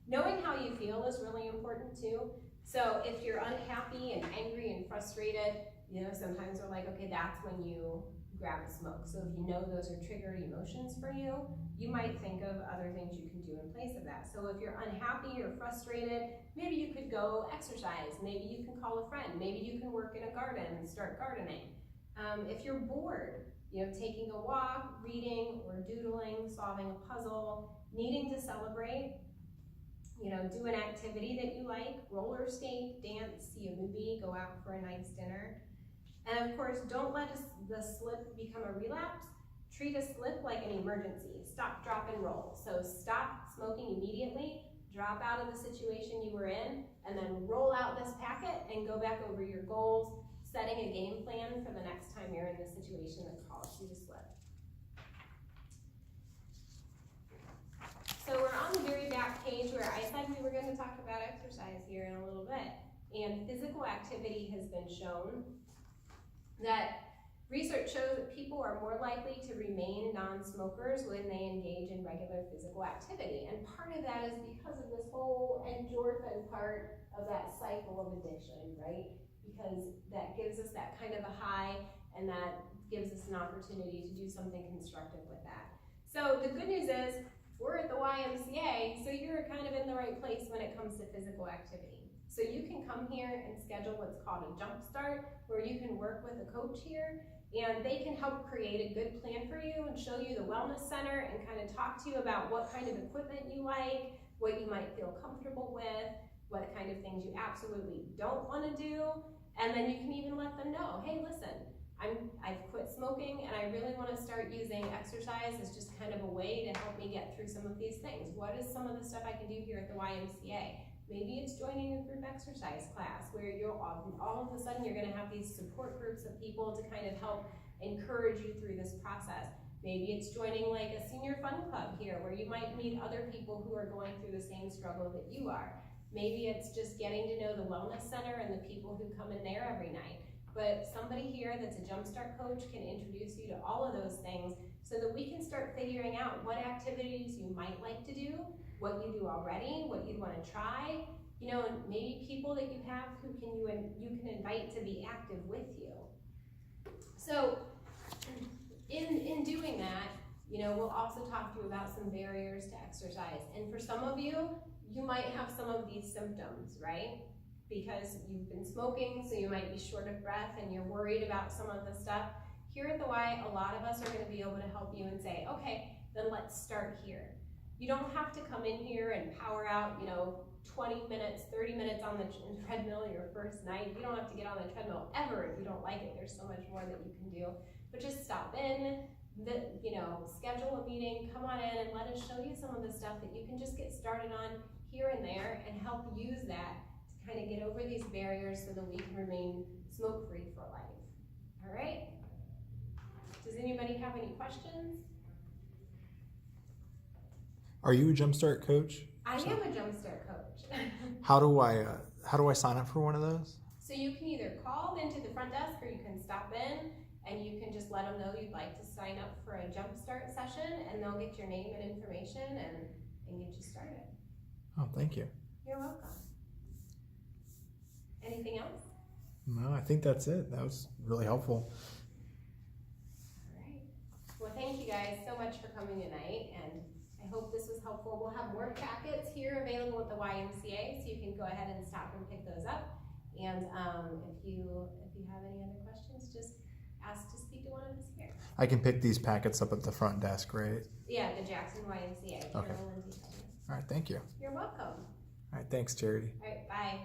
Knowing how you feel is really important too. So if you're unhappy and angry and frustrated, you know, sometimes we're like, okay, that's when you grab a smoke. So if you know those are triggered emotions for you, you might think of other things you can do in place of that. So if you're unhappy or frustrated, maybe you could go exercise. Maybe you can call a friend. Maybe you can work in a garden and start gardening. If you're bored, you know, taking a walk, reading, or doodling, solving a puzzle, needing to celebrate, you know, do an activity that you like, roller skate, dance, see a movie, go out for a nice dinner. And of course, don't let the slip become a relapse. Treat a slip like an emergency. Stop, drop, and roll. So stop smoking immediately, drop out of the situation you were in, and then roll out this packet and go back over your goals, setting a game plan for the next time you're in the situation that calls you to slip. So we're on the very back page where I said we were going to talk about exercise here in a little bit. And physical activity has been shown that research shows that people are more likely to remain non-smokers when they engage in regular physical activity. And part of that is because of this whole endorphin part of that cycle of addiction, right? Because that gives us that kind of a high, and that gives us an opportunity to do something constructive with that. So the good news is, we're at the YMCA, so you're kind of in the right place when it comes to physical activity. So you can come here and schedule what's called a jump start, where you can work with a coach here, and they can help create a good plan for you and show you the wellness center and kind of talk to you about what kind of equipment you like, what you might feel comfortable with, what kind of things you absolutely don't want to do, and then you can even let them know, hey, listen, I've quit smoking and I really want to start using exercise as just kind of a way to help me get through some of these things. What is some of the stuff I can do here at the YMCA? Maybe it's joining a group exercise class where you'll all of a sudden you're going to have these support groups of people to kind of help encourage you through this process. Maybe it's joining like a senior fun club here where you might meet other people who are going through the same struggle that you are. Maybe it's just getting to know the wellness center and the people who come in there every night. But somebody here that's a Jumpstart coach can introduce you to all of those things so that we can start figuring out what activities you might like to do, what you do already, what you'd want to try, you know, and maybe people that you have who you can invite to be active with you. So in doing that, you know, we'll also talk to you about some barriers to exercise. And for some of you, you might have some of these symptoms, right? Because you've been smoking, so you might be short of breath and you're worried about some of the stuff. Here at the Y, a lot of us are going to be able to help you and say, okay, then let's start here. You don't have to come in here and power out, you know, 20 minutes, 30 minutes on the treadmill your first night. You don't have to get on the treadmill ever if you don't like it. There's so much more that you can do. But just stop in, you know, schedule a meeting, come on in and let us show you some of the stuff that you can just get started on here and there and help use that to kind of get over these barriers so that we can remain smoke-free for life. All right? Does anybody have any questions? Are you a Jumpstart coach? I am a Jumpstart coach. How do I sign up for one of those? So you can either call into the front desk or you can stop in and you can just let them know you'd like to sign up for a Jumpstart session and they'll get your name and information and get you started. Oh, thank you. You're welcome. Anything else? No, I think that's it. That was really helpful. All right. Well, thank you guys so much for coming tonight, and I hope this was helpful. We'll have more packets here available at the YMCA, so you can go ahead and stop and pick those up. And if you have any other questions, just ask to speak to one of us here. I can pick these packets up at the front desk, right? Yeah, the Jackson YMCA. Okay. All right, thank you. You're welcome. All right, thanks, Charity. All right, bye.